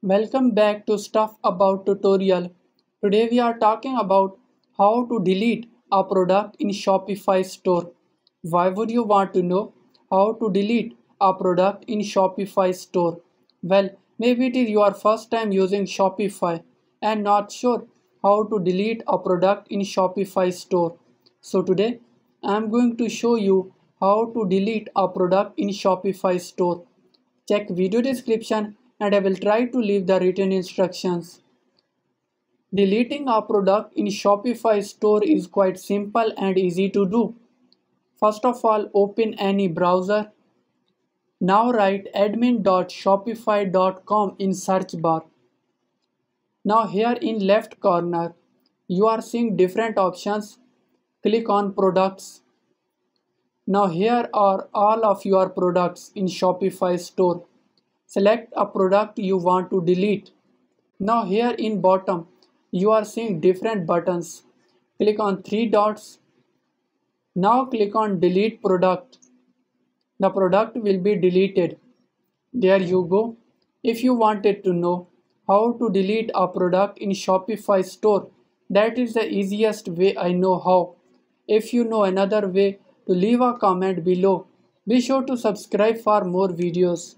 Welcome back to Stuff About tutorial. Today we are talking about how to delete a product in Shopify store. Why would you want to know how to delete a product in Shopify store? Well, maybe it is your first time using Shopify and not sure how to delete a product in Shopify store. So today I am going to show you how to delete a product in Shopify store. Check video description and I will try to leave the written instructions. Deleting a product in Shopify store is quite simple and easy to do. First of all, open any browser. Now write admin.shopify.com in search bar. Now here in left corner, you are seeing different options. Click on products. Now here are all of your products in Shopify store. Select a product you want to delete. Now here in bottom, you are seeing different buttons. Click on three dots. Now click on delete product. The product will be deleted. There you go. If you wanted to know how to delete a product in Shopify store, that is the easiest way I know how. If you know another way, to leave a comment below. Be sure to subscribe for more videos.